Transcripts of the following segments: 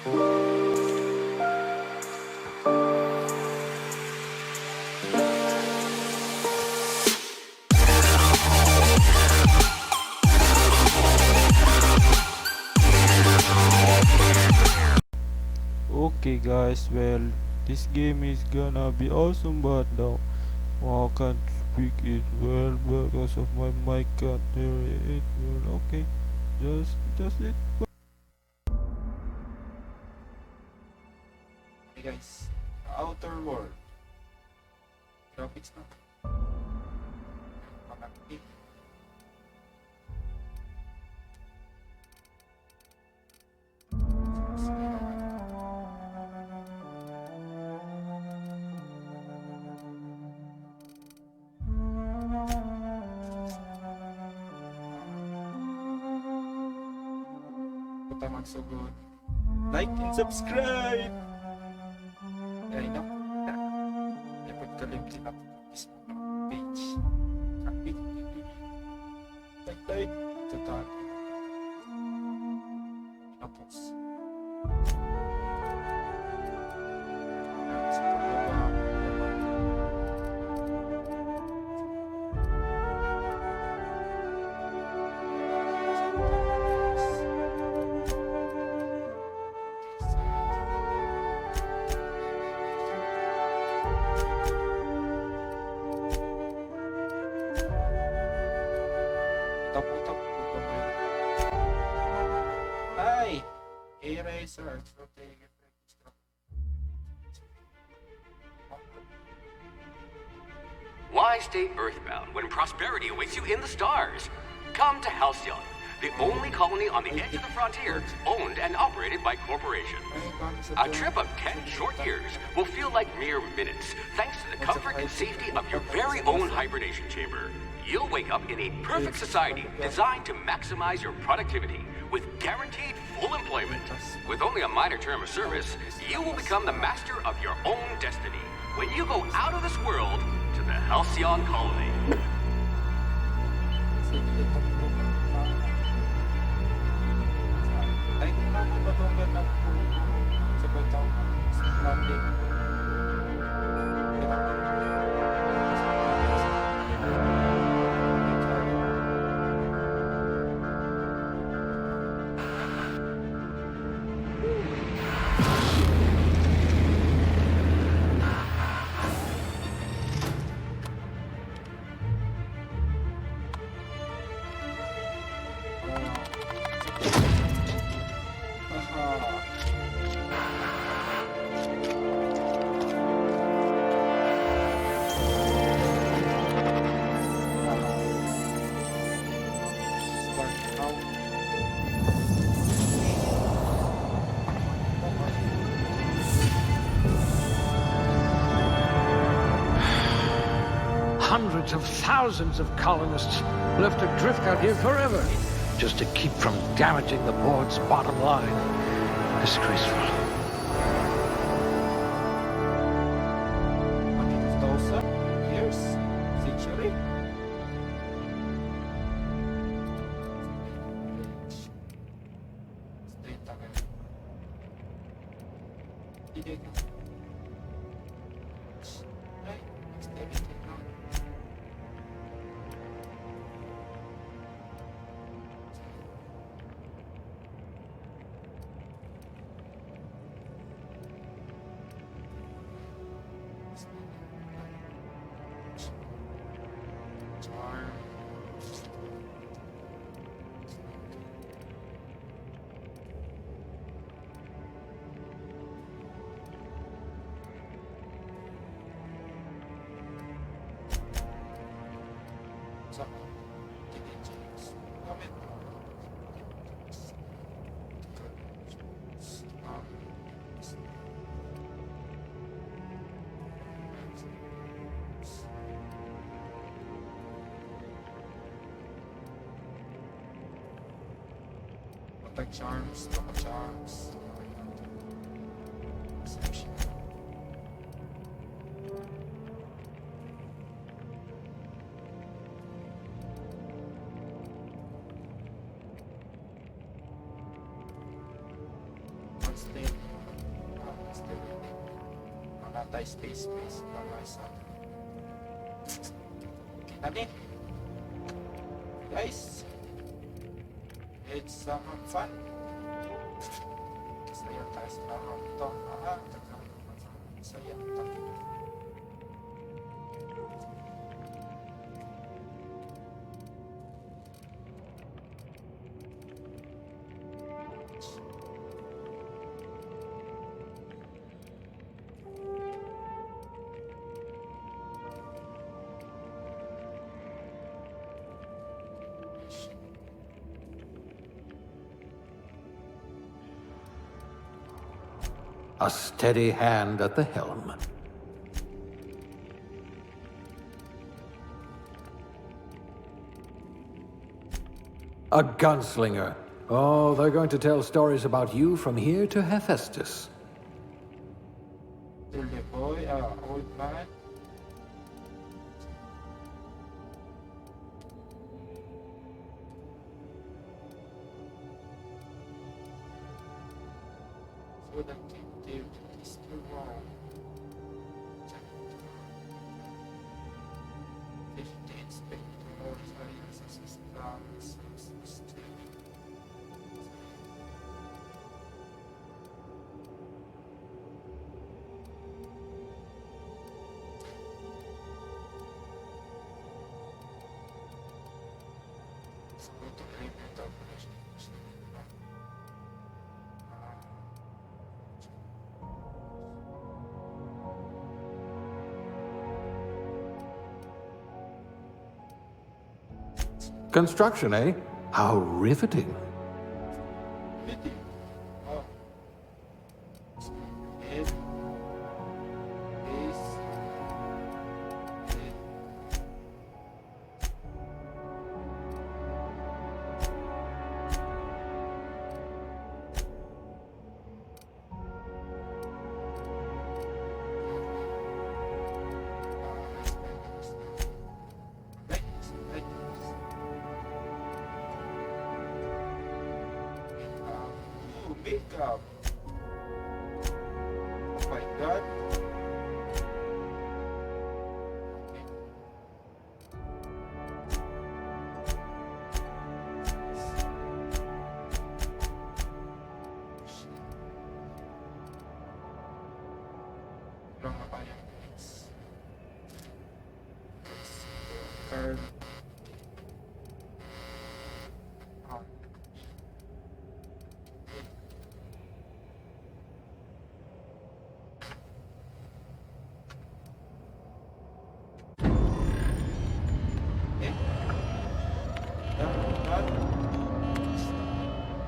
Okay guys, well, this game is gonna be awesome, but now I can't speak it well because of my mic can't hear it well. Okay, just it. Hey guys, Outer World. Graphics na. Makakit. Puta magsugod. Like and subscribe! Ay no. Dapat kalimti na Facebook page. Kapit. Like. Total. Tapos. Sa pagbaba. Tapos Hi! Eraser. Why stay earthbound when prosperity awaits you in the stars? Come to Halcyon, the only colony on the edge of the frontier, owned and operated by corporations. A trip of 10 short years will feel like mere minutes, thanks to the comfort and safety of your very own hibernation chamber. You'll wake up in a perfect society designed to maximize your productivity with guaranteed full employment. With only a minor term of service, you will become the master of your own destiny when you go out of this world to the Halcyon colony. Ay, kung nakapagpapagyan na po sa batang landing. Hundreds of thousands of colonists left adrift out here forever, just to keep from damaging the board's bottom line. Disgraceful. 100,000 years, century. Stay tagal. Hindi na. Ay, stay na. Charms, double charms. Perception. One state. Space mga isa. Okay na rin. Guys, it's some fun. Saya tayo sa laro ito. Saya ito. A steady hand at the helm. A gunslinger. Oh, they're going to tell stories about you from here to Hephaestus. Still the boy, old man. So that they is too wrong. 15 spectral science systems. Construction, eh? How riveting. Oh. Head. Base. Head. Makeup. Oh my god. Long na ba yung card.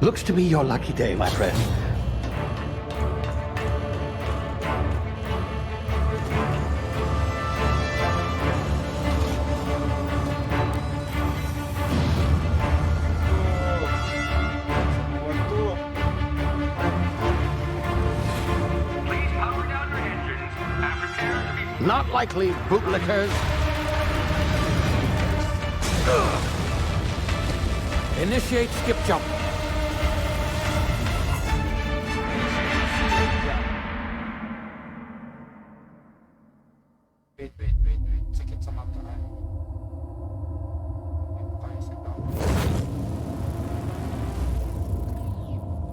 Looks to be your lucky day, my friend. Please power down your engines and prepare to be... Not likely, bootlickers. Initiate skip jump. Wait. Sakit sa mata. Tayo sa tao.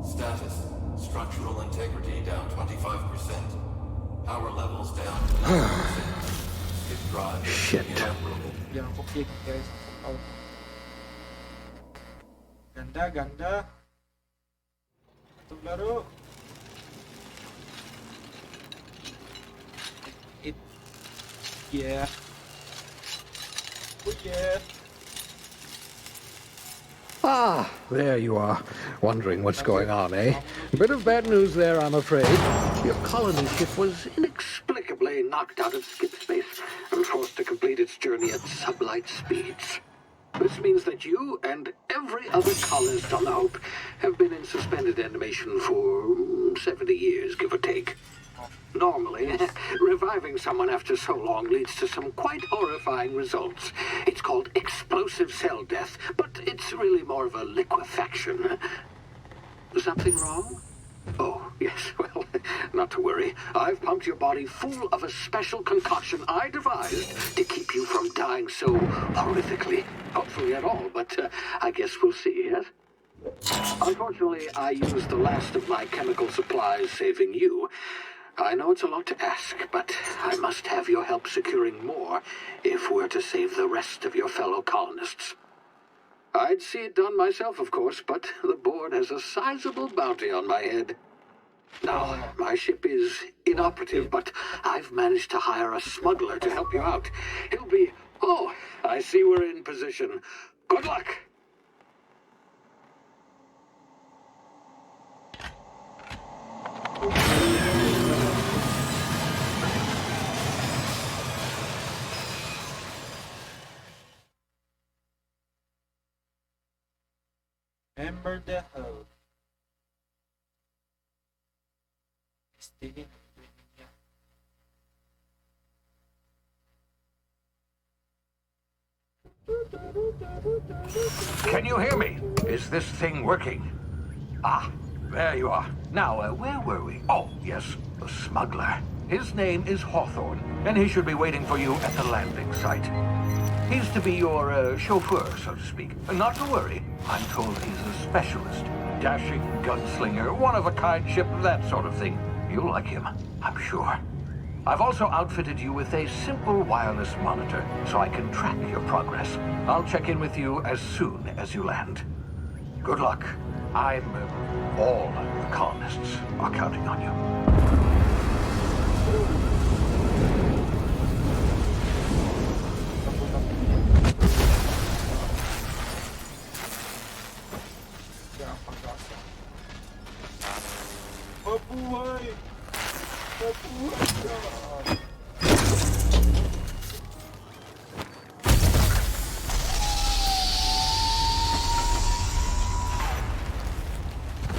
Status. Structural integrity down 25%. Power levels down to 90%. Skip drive Shit. inoperable. Yan ako click guys. Oh. Ganda. Itong laro. Yeah. Oh yeah. Ah, there you are. Wondering what's going on, eh? A bit of bad news there, I'm afraid. Your colony ship was inexplicably knocked out of skip space and forced to complete its journey at sublight speeds. This means that you and every other colonist on the Hope have been in suspended animation for 70 years, give or take. Normally, reviving someone after so long leads to some quite horrifying results. It's called explosive cell death, but it's really more of a liquefaction. Something wrong? Oh, yes, well, not to worry. I've pumped your body full of a special concoction I devised to keep you from dying so horrifically. Hopefully at all, but I guess we'll see, yes? Unfortunately, I used the last of my chemical supplies saving you. I know it's a lot to ask, but I must have your help securing more if we're to save the rest of your fellow colonists. I'd see it done myself, of course, but the board has a sizable bounty on my head. Now, my ship is inoperative, but I've managed to hire a smuggler to help you out. He'll be... Oh, I see we're in position. Good luck! Remember the hoe. Steven. Can you hear me? Is this thing working? Ah, there you are. Now, where were we? Oh, yes, the smuggler. His name is Hawthorne, and he should be waiting for you at the landing site. He's to be your chauffeur, so to speak. Not to worry, I'm told he's a specialist. Dashing gunslinger, one-of-a-kind ship, that sort of thing. You'll like him, I'm sure. I've also outfitted you with a simple wireless monitor, so I can track your progress. I'll check in with you as soon as you land. Good luck. All the colonists are counting on you. Mabuhay! Mabuhay ka!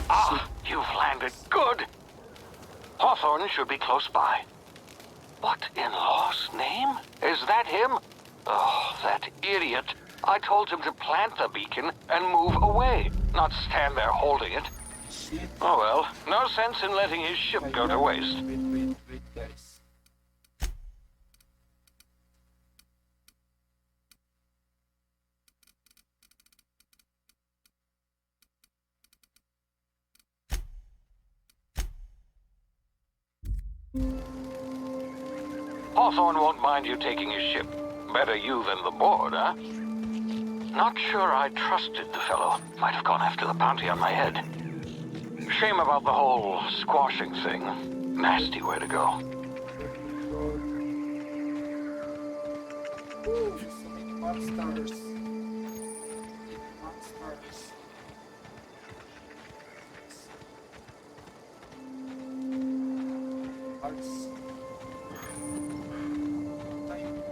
Ah, you've landed. Good. Hawthorne should be close by. What in law's name? Is that him? Oh, that idiot. I told him to plant the beacon and move away, not stand there holding it. Shit. Oh well, no sense in letting his ship go to waste. Wait, guys. Hawthorne won't mind you taking his ship. Better you than the board, huh? Not sure I trusted the fellow. Might have gone after the bounty on my head. Shame about the whole squashing thing. Nasty way to go. Ooh, so many monsters. Monsters. Hearts. Time.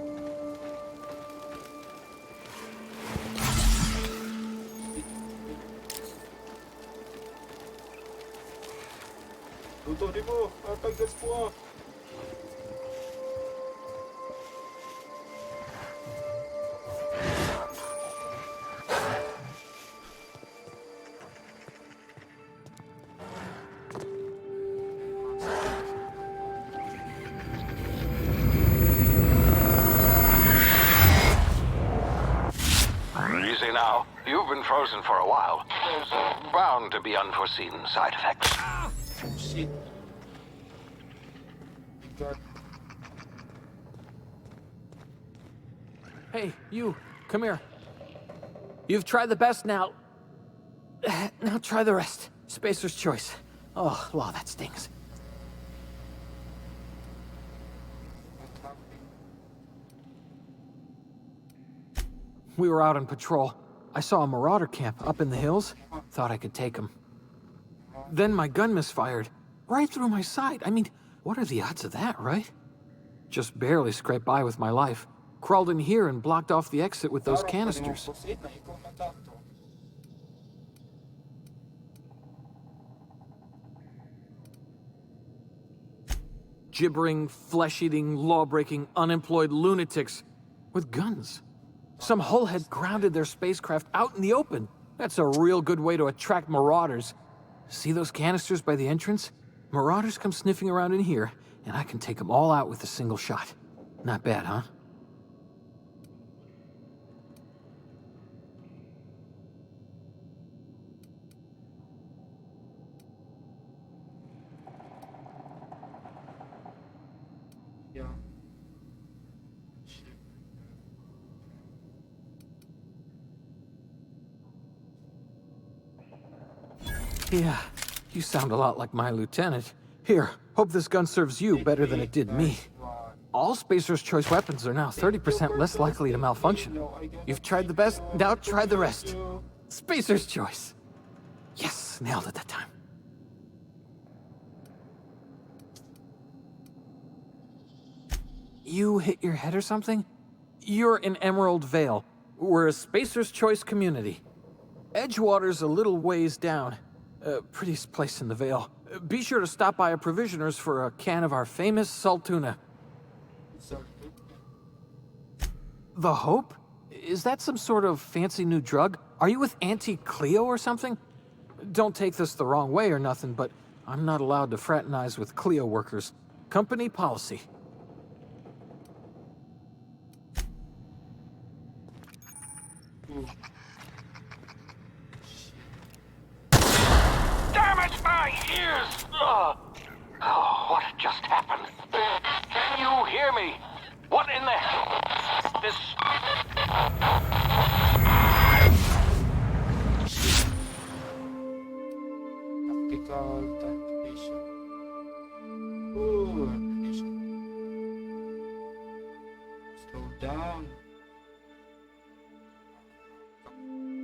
Tutunin mo! Tatagdas po ah! Easy now. You've been frozen for a while. There's bound to be unforeseen side effects. Oh shit. God. Hey, you, come here. You've tried the best now. Now try the rest. Spacer's choice. Oh, wow, that stings. What's happening? We were out on patrol. I saw a marauder camp up in the hills. Thought I could take him. Then my gun misfired. Right through my side. I mean, what are the odds of that, right? Just barely scraped by with my life. Crawled in here and blocked off the exit with those canisters. Proceed na, ikaw na tanto. Gibbering, flesh-eating, law-breaking, unemployed lunatics with guns. Some hull had grounded their spacecraft out in the open. That's a real good way to attract marauders. See those canisters by the entrance? Marauders come sniffing around in here, and I can take them all out with a single shot. Not bad, huh? Yeah. Yeah, you sound a lot like my lieutenant. Here, hope this gun serves you better than it did me. All Spacer's Choice weapons are now 30% less likely to malfunction. You've tried the best, now try the rest. Spacer's Choice. Yes, nailed it that time. You hit your head or something? You're in Emerald Vale. We're a Spacer's Choice community. Edgewater's a little ways down. Prettiest place in the Vale. Be sure to stop by a provisioner's for a can of our famous salt tuna. The Hope? Is that some sort of fancy new drug? Are you with Auntie Cleo or something? Don't take this the wrong way or nothing, but I'm not allowed to fraternize with Cleo workers. Company policy. Damn it, my ears! Oh, what just happened? Can you hear me? What in the hell? This... Tactical tactication. Ooh, ammunition. Slow down.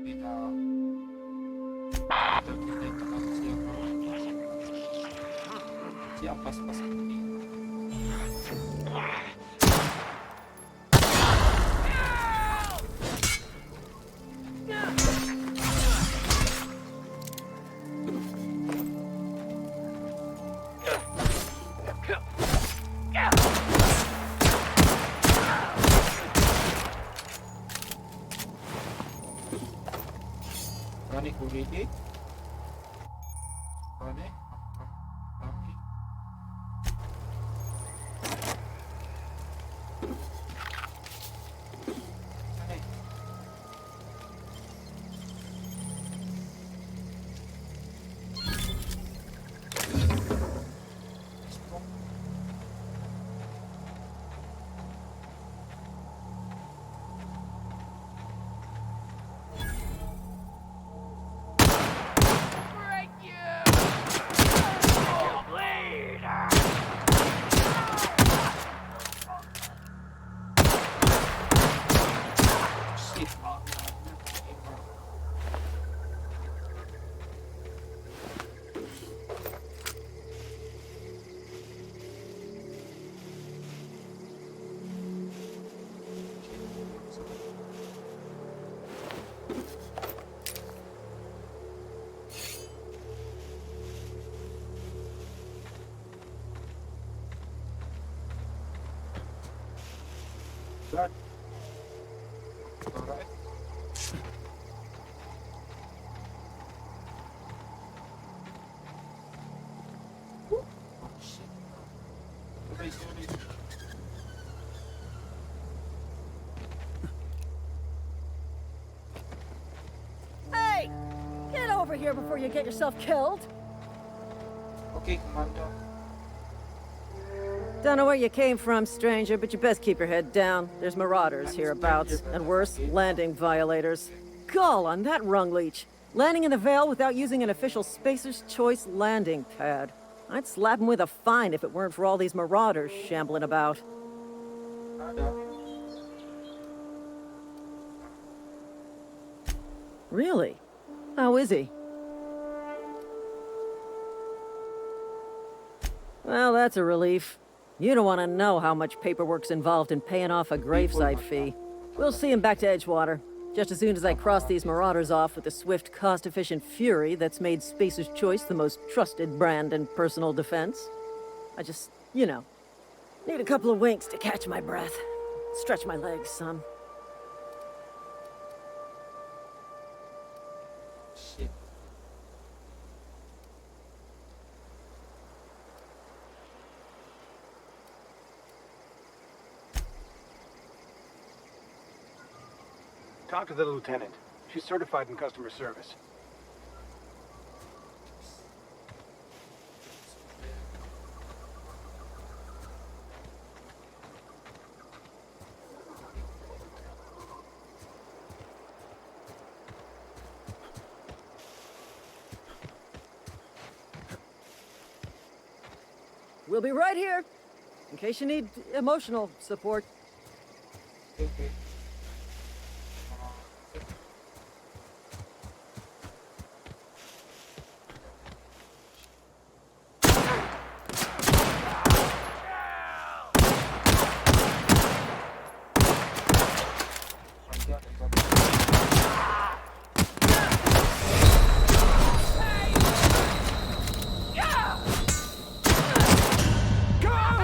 Bitaw. Dito ka siya pas-pas dito. Rani kuliti. Rani. Rani. Rani. Shit. Guard. Alright. Oh shit. Sorry. Hey! Get over here before you get yourself killed. Okay, Commander. Don't know where you came from, stranger, but you best keep your head down. There's marauders hereabouts, and worse, landing violators. Gall on that rung leech. Landing in the Vale without using an official Spacer's Choice landing pad. I'd slap him with a fine if it weren't for all these marauders shambling about. Really? How is he? Well, that's a relief. You don't want to know how much paperwork's involved in paying off a gravesite fee. We'll see him back to Edgewater, just as soon as I cross these marauders off with the swift, cost-efficient fury that's made Spacer's Choice the most trusted brand in personal defense. I just, you know, need a couple of winks to catch my breath. Stretch my legs some. Shit. Talk to the lieutenant. She's certified in customer service. We'll be right here, in case you need emotional support. Okay.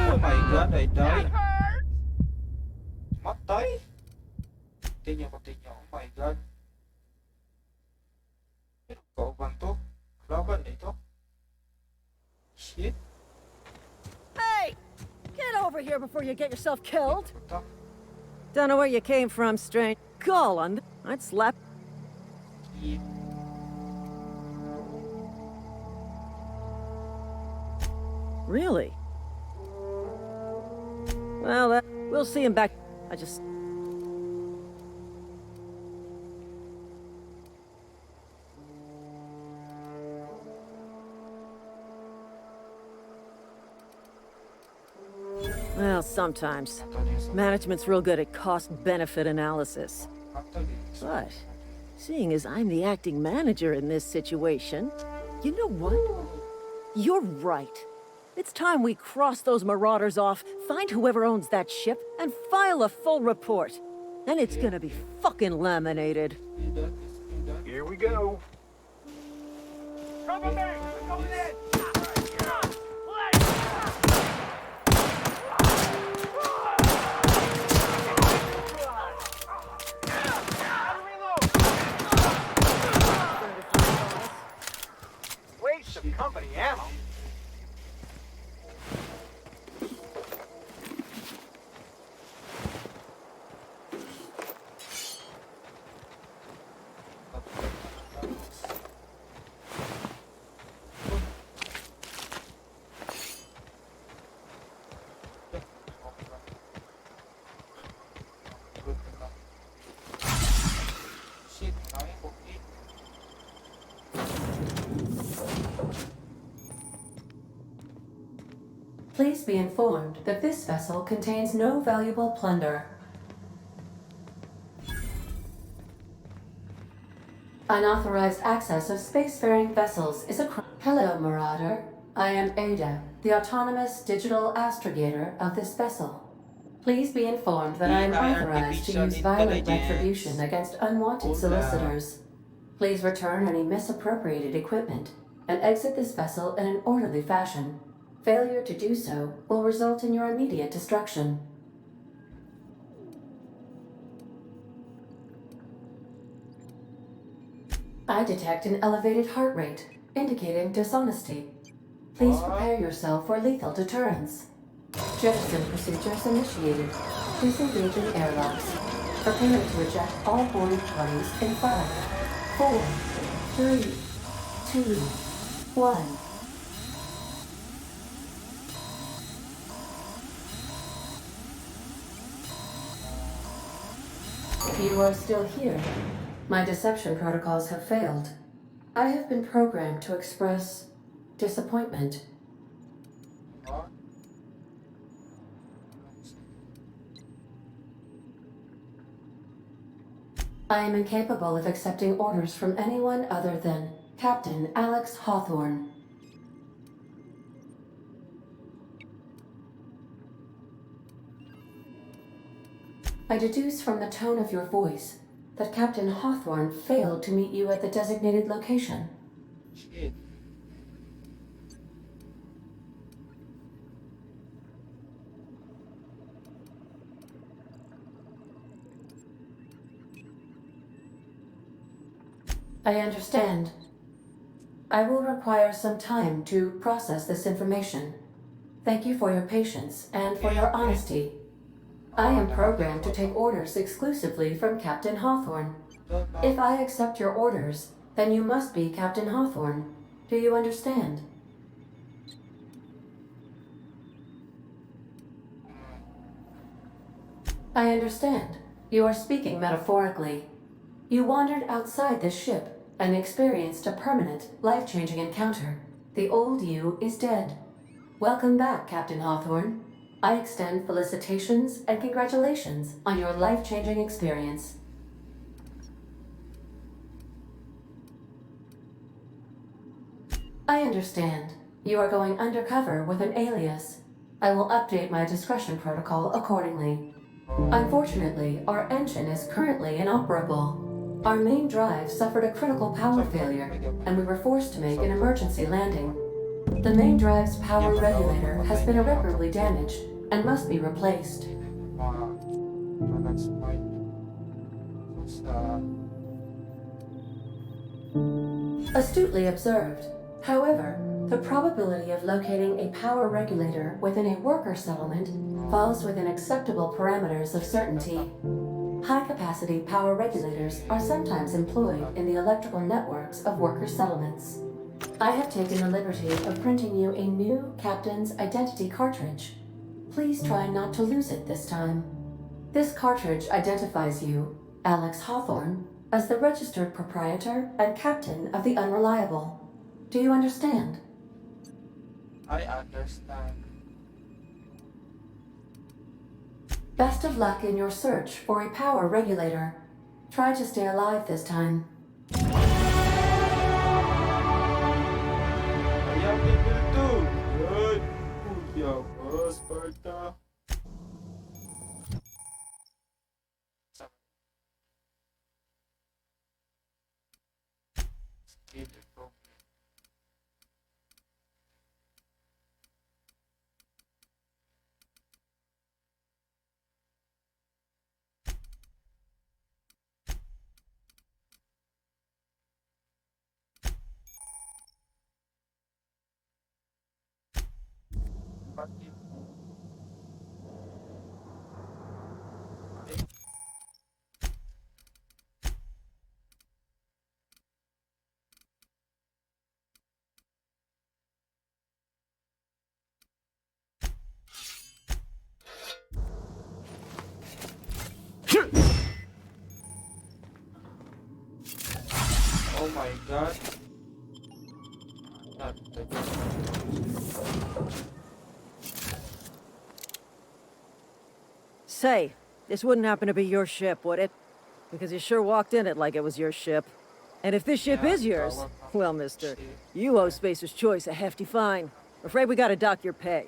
Oh my god, I died. Matay. Continue. Oh my god. Pero kauban to. Laban na ito. Shit. Hey! Get over here before you get yourself killed. Puta. Don't know where you came from, strange. Gall on. I'd slap. Shit. Really? Well, we'll see him back. I just. Well, sometimes. Management's real good at cost-benefit analysis. But, seeing as I'm the acting manager in this situation, you know what? You're right. It's time we cross those marauders off, find whoever owns that ship, and file a full report. Then it's gonna be fucking laminated. Here we go. Waste of company ammo. Shit, ay, okay. Please be informed that this vessel contains no valuable plunder. Unauthorized access of spacefaring vessels is a crime. Hello, Marauder. I am Ada, the autonomous digital astrogator of this vessel. Please be informed that I am authorized to use violent retribution against unwanted solicitors. Please return any misappropriated equipment and exit this vessel in an orderly fashion. Failure to do so will result in your immediate destruction. I detect an elevated heart rate, indicating dishonesty. Please prepare yourself for lethal deterrence. Jettison procedures initiated. Please engage in airlocks. Prepare to eject all boarding parties in 5, 4, 3, 2, 1. If you are still here, my deception protocols have failed. I have been programmed to express disappointment. I am incapable of accepting orders from anyone other than Captain Alex Hawthorne. I deduce from the tone of your voice that Captain Hawthorne failed to meet you at the designated location. Shit. I understand. I will require some time to process this information. Thank you for your patience and for your honesty. I am programmed to take orders exclusively from Captain Hawthorne. If I accept your orders, then you must be Captain Hawthorne. Do you understand? I understand. You are speaking metaphorically. You wandered outside this ship and experienced a permanent, life-changing encounter. The old you is dead. Welcome back, Captain Hawthorne. I extend felicitations and congratulations on your life-changing experience. I understand. You are going undercover with an alias. I will update my discretion protocol accordingly. Unfortunately, our engine is currently inoperable. Our main drive suffered a critical power failure, and we were forced to make an emergency landing. The main drive's power regulator has been irreparably damaged and must be replaced. Astutely observed. However, the probability of locating a power regulator within a worker settlement falls within acceptable parameters of certainty. High-capacity power regulators are sometimes employed in the electrical networks of worker settlements. I have taken the liberty of printing you a new Captain's Identity cartridge. Please try not to lose it this time. This cartridge identifies you, Alex Hawthorne, as the registered proprietor and captain of the Unreliable. Do you understand? I understand. Best of luck in your search for a power regulator. Try to stay alive this time. Ayam level 2. Good. Ya, bos, Sparta. Oh my god. Say, this wouldn't happen to be your ship, would it? Because you sure walked in it like it was your ship. And if this ship is yours, well, mister, you owe Spacer's Choice a hefty fine. Afraid we gotta dock your pay.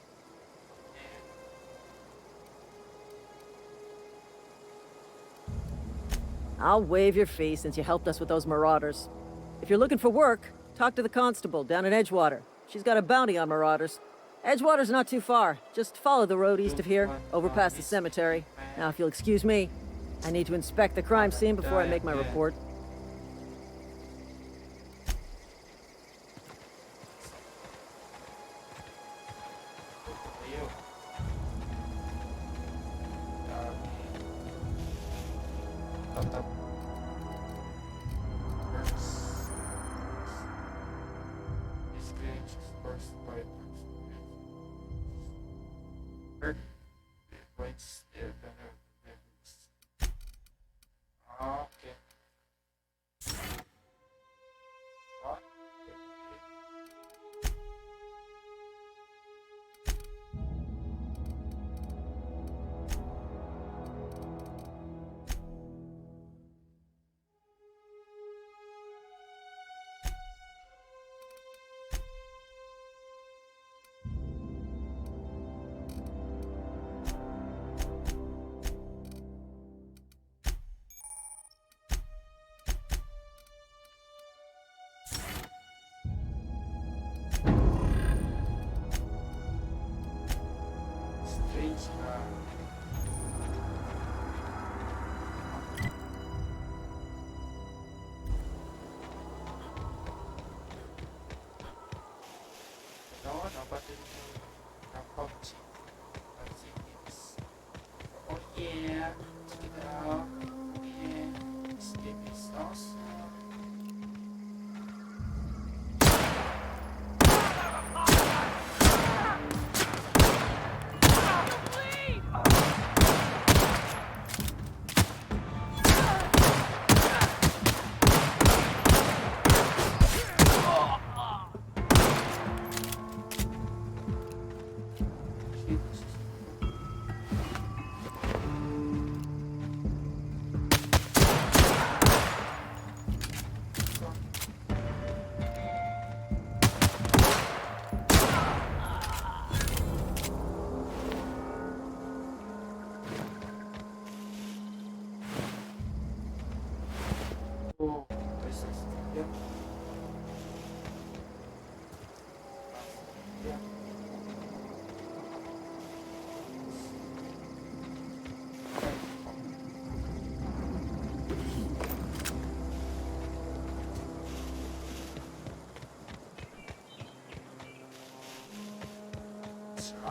I'll waive your fee since you helped us with those marauders. If you're looking for work, talk to the constable down in Edgewater. She's got a bounty on marauders. Edgewater's not too far. Just follow the road east of here, over past the cemetery. Now, if you'll excuse me, I need to inspect the crime scene before I make my report.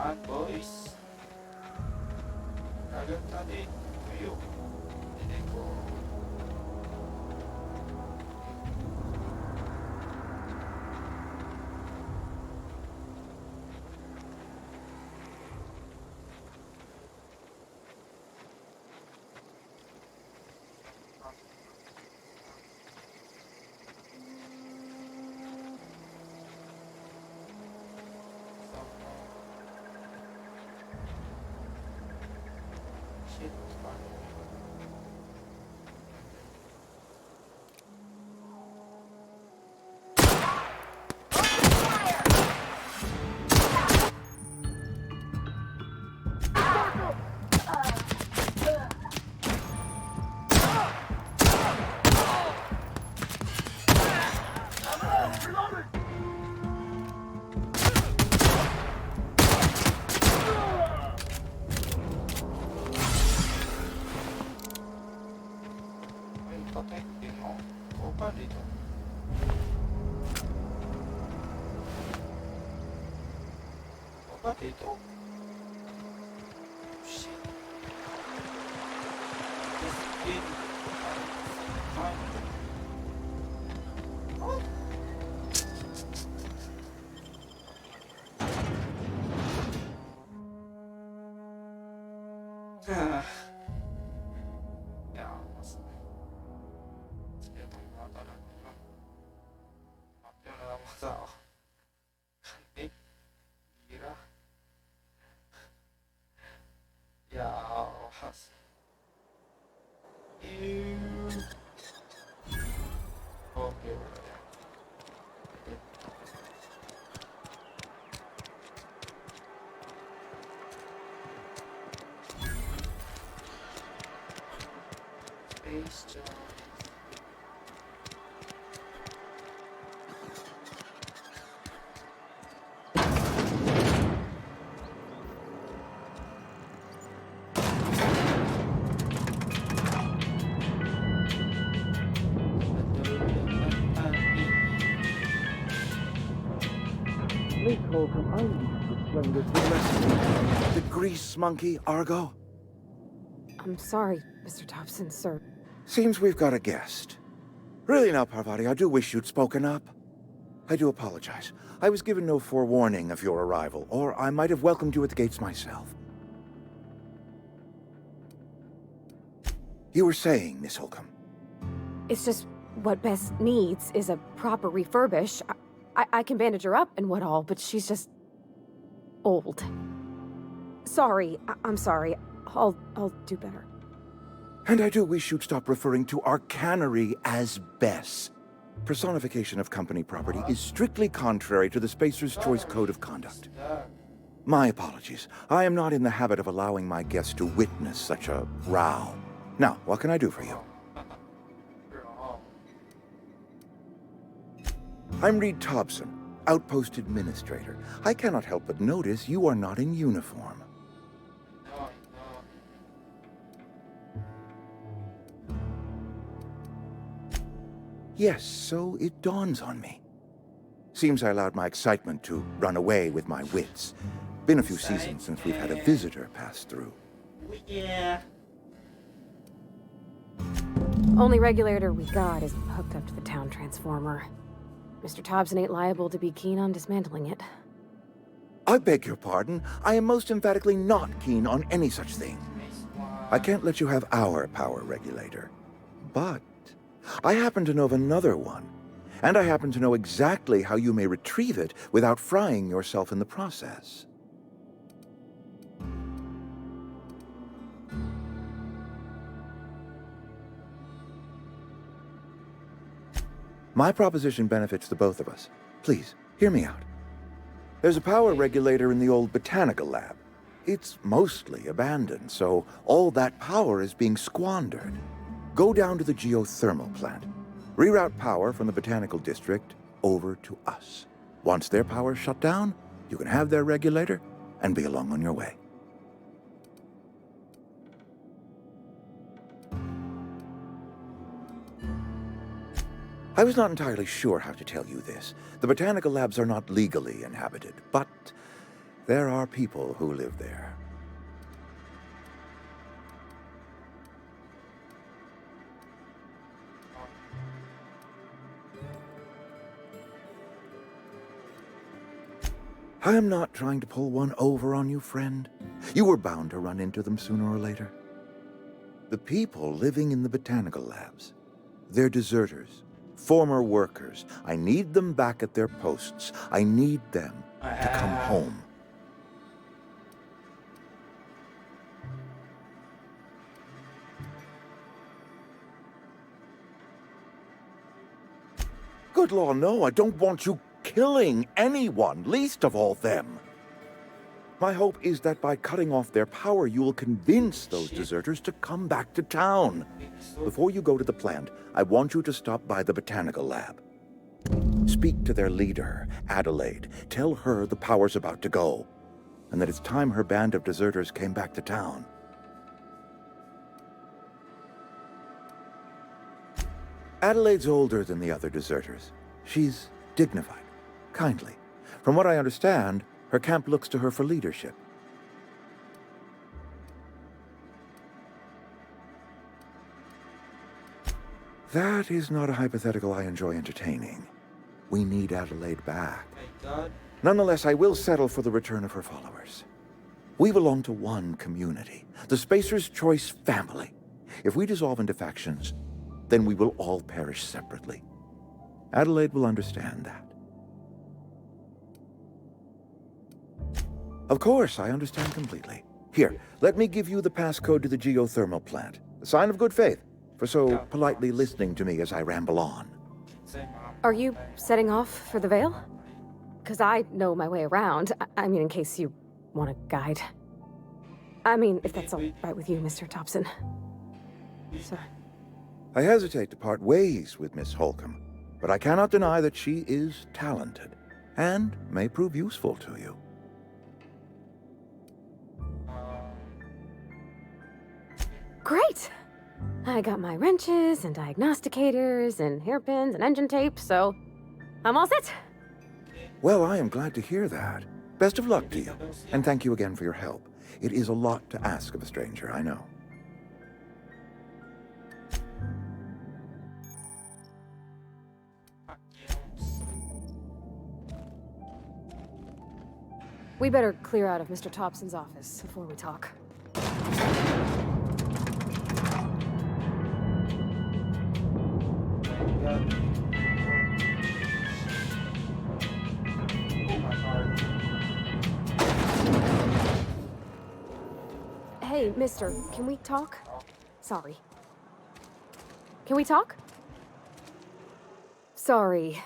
Apaan, boys? Agad tadi. Ayo. Ini ko. Shit, fuck. Ay, protecting mo. O pa dito. O pa dito. Shit. This game. Fine. Oh. Ah. Ya, mas. Ito nga talaga. Mapya na lang ako tao. Eh, gira. Ya, has. Ew. Okay, wala yan. Space jump. The grease monkey, Argo? I'm sorry, Mr. Thompson, sir. Seems we've got a guest. Really now, Parvati, I do wish you'd spoken up. I do apologize. I was given no forewarning of your arrival, or I might have welcomed you at the gates myself. You were saying, Miss Holcomb. It's just what Bess needs is a proper refurbish. I can bandage her up and what all, but she's just old. Sorry, I'm sorry. I'll do better. And I do wish you'd stop referring to our cannery as Bess. Personification of company property is strictly contrary to the Spacer's Choice Code of Conduct. My apologies. I am not in the habit of allowing my guests to witness such a row. Now, what can I do for you? I'm Reed Thompson, Outpost Administrator. I cannot help but notice you are not in uniform. Yes, so it dawns on me. Seems I allowed my excitement to run away with my wits. Been a few seasons since we've had a visitor pass through. Yeah. Only regulator we got is hooked up to the town transformer. Mr. Thompson ain't liable to be keen on dismantling it. I beg your pardon. I am most emphatically not keen on any such thing. I can't let you have our power regulator. But I happen to know of another one. And I happen to know exactly how you may retrieve it without frying yourself in the process. My proposition benefits the both of us. Please, hear me out. There's a power regulator in the old botanical lab. It's mostly abandoned, so all that power is being squandered. Go down to the geothermal plant. Reroute power from the botanical district over to us. Once their power's shut down, you can have their regulator and be along on your way. I was not entirely sure how to tell you this. The botanical labs are not legally inhabited, but There are people who live there. I'm not trying to pull one over on you, friend. You were bound to run into them sooner or later. The people living in the botanical labs, they're deserters, former workers. I need them back at their posts. I need them to come home. Good Lord, no, I don't want you killing anyone, least of all them. My hope is that by cutting off their power, you will convince those deserters to come back to town. Before you go to the plant, I want you to stop by the botanical lab. Speak to their leader, Adelaide. Tell her the power's about to go, and that it's time her band of deserters came back to town. Adelaide's older than the other deserters. She's dignified, kindly. From what I understand, her camp looks to her for leadership. That is not a hypothetical I enjoy entertaining. We need Adelaide back. Nonetheless, I will settle for the return of her followers. We belong to one community, the Spacer's Choice family. If we dissolve into factions, then we will all perish separately. Adelaide will understand that. Of course, I understand completely. Here, let me give you the passcode to the geothermal plant. A sign of good faith, for so politely listening to me as I ramble on. Are you setting off for the Vale? Because I know my way around. I mean, in case you want a guide. I mean, if that's all right with you, Mr. Thompson. Sir. I hesitate to part ways with Miss Holcomb, but I cannot deny that she is talented, and may prove useful to you. Great! I got my wrenches and diagnosticators and hairpins and engine tape, so I'm all set. Well, I am glad to hear that. Best of luck to you, and thank you again for your help. It is a lot to ask of a stranger, I know. We better clear out of Mr. Thompson's office before we talk. Hey, mister, can we talk? Sorry. Can we talk? Sorry.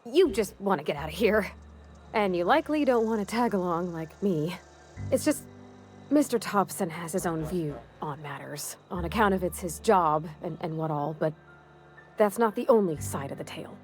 You just want to get out of here. And you likely don't want to tag along like me. It's just, Mr. Thompson has his own view on matters, on account of it's his job and what all, but that's not the only side of the tale.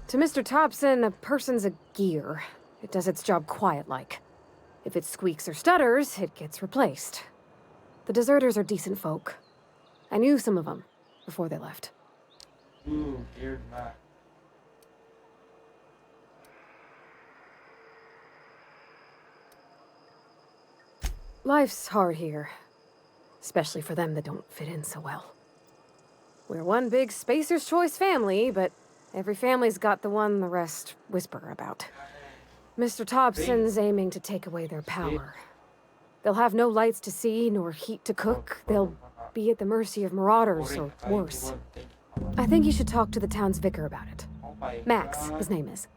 To Mr. Thompson, a person's a gear. It does its job quiet-like. If it squeaks or stutters, it gets replaced. The deserters are decent folk. I knew some of them before they left. Ooh, geared Mac. Life's hard here. Especially for them that don't fit in so well. We're one big Spacer's Choice family, but every family's got the one the rest whisper about. Mr. Thompson's aiming to take away their power. They'll have no lights to see, nor heat to cook. They'll be at the mercy of marauders, or worse. I think you should talk to the town's vicar about it. Max, his name is.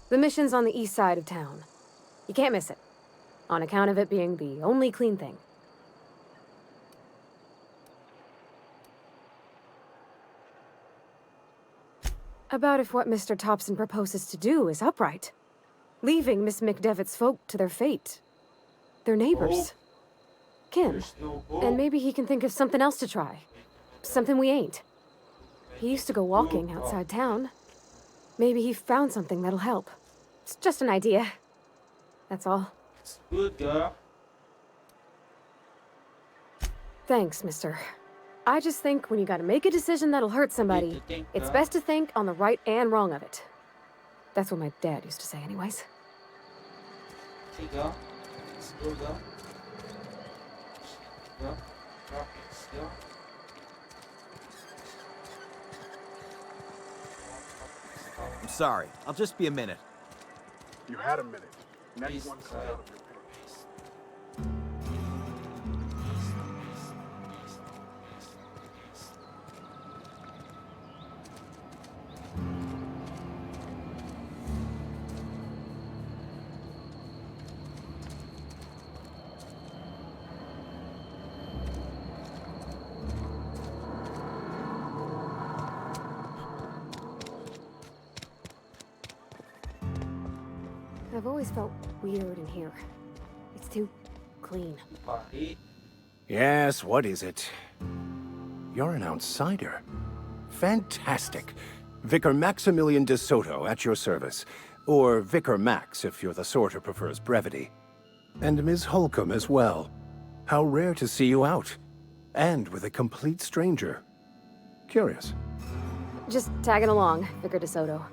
The mission's on the east side of town. You can't miss it, on account of it being the only clean thing. About if what Mr. Thompson proposes to do is upright. Leaving Miss McDevitt's folk to their fate. Their neighbors. Kim. There's no hope. And maybe he can think of something else to try. Something we ain't. He used to go walking outside town. Maybe he found something that'll help. It's just an idea. That's all. It's good, girl. Thanks, mister. I just think when you gotta make a decision that'll hurt somebody, it's best to think on the right and wrong of it. That's what my dad used to say anyways. Okay, girl. Let's go, girl. Girl. Girl. Girl. I'm sorry. I'll just be a minute. You had a minute. Next one comes out of your pay. I've always felt weird in here. It's too clean. Party. Yes, what is it? You're an outsider. Fantastic. Vicar Maximilian de Soto at your service. Or Vicar Max if you're the sort who prefers brevity. And Ms. Holcomb as well. How rare to see you out. And with a complete stranger. Curious. Just tagging along, Vicar DeSoto.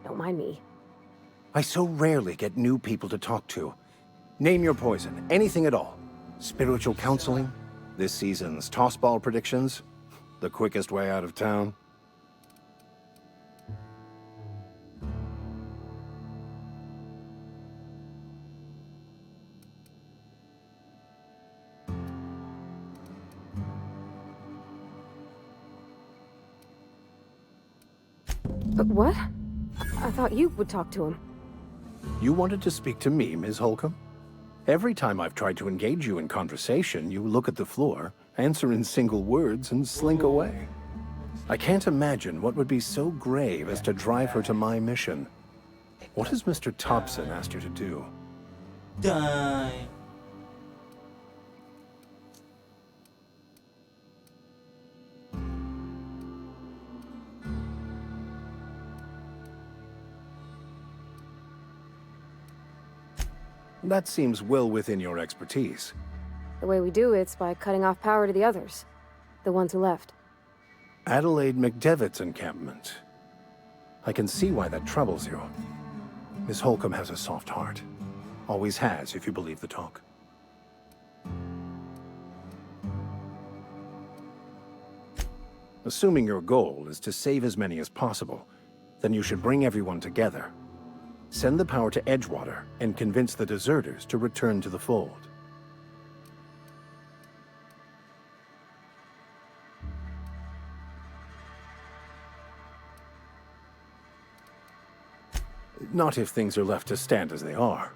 Don't mind me. I so rarely get new people to talk to. Name your poison, anything at all. Spiritual counseling, this season's tossball predictions, the quickest way out of town. But what? I thought you would talk to him. You wanted to speak to me, Ms. Holcomb? Every time I've tried to engage you in conversation, you look at the floor, answer in single words, and slink away. I can't imagine what would be so grave as to drive her to my mission. What has Mr. Thompson asked you to do? Die. That seems well within your expertise. The way we do it's by cutting off power to the others. The ones who left. Adelaide McDevitt's encampment. I can see why that troubles you. Miss Holcomb has a soft heart. Always has, if you believe the talk. Assuming your goal is to save as many as possible, then you should bring everyone together. Send the power to Edgewater and convince the deserters to return to the fold. Not if things are left to stand as they are.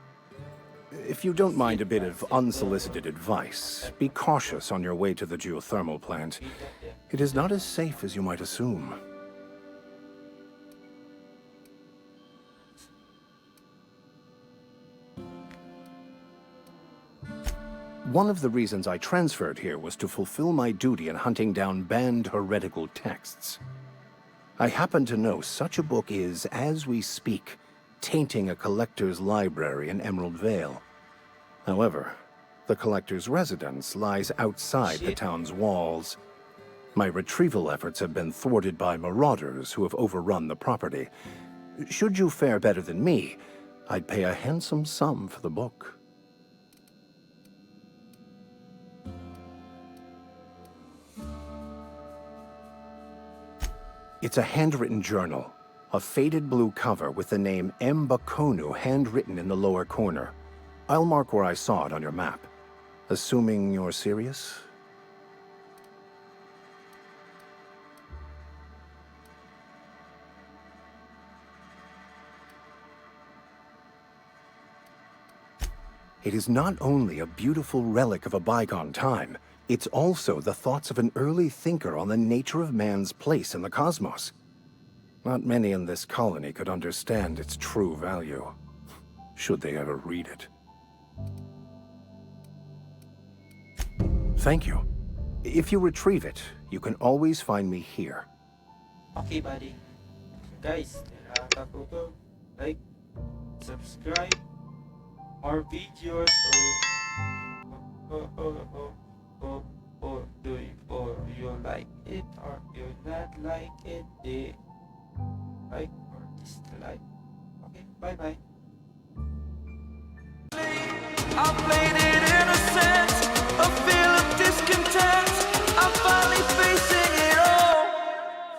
If you don't mind a bit of unsolicited advice, be cautious on your way to the geothermal plant. It is not as safe as you might assume. One of the reasons I transferred here was to fulfill my duty in hunting down banned heretical texts. I happen to know such a book is, as we speak, tainting a collector's library in Emerald Vale. However, the collector's residence lies outside the town's walls. My retrieval efforts have been thwarted by marauders who have overrun the property. Should you fare better than me, I'd pay a handsome sum for the book. It's a handwritten journal, a faded blue cover with the name M. Bakonu handwritten in the lower corner. I'll mark where I saw it on your map. Assuming you're serious? It is not only a beautiful relic of a bygone time, it's also the thoughts of an early thinker on the nature of man's place in the cosmos. Not many in this colony could understand its true value, should they ever read it. Thank you. If you retrieve it, you can always find me here. Okay, buddy. Guys, nakakatulog. Like, subscribe, more videos, or you like it or you not like it, like or dislike. Okay, bye bye. I played it innocent, a feel of discontent. I'm finally facing it all,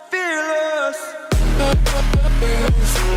fearless. Fearless.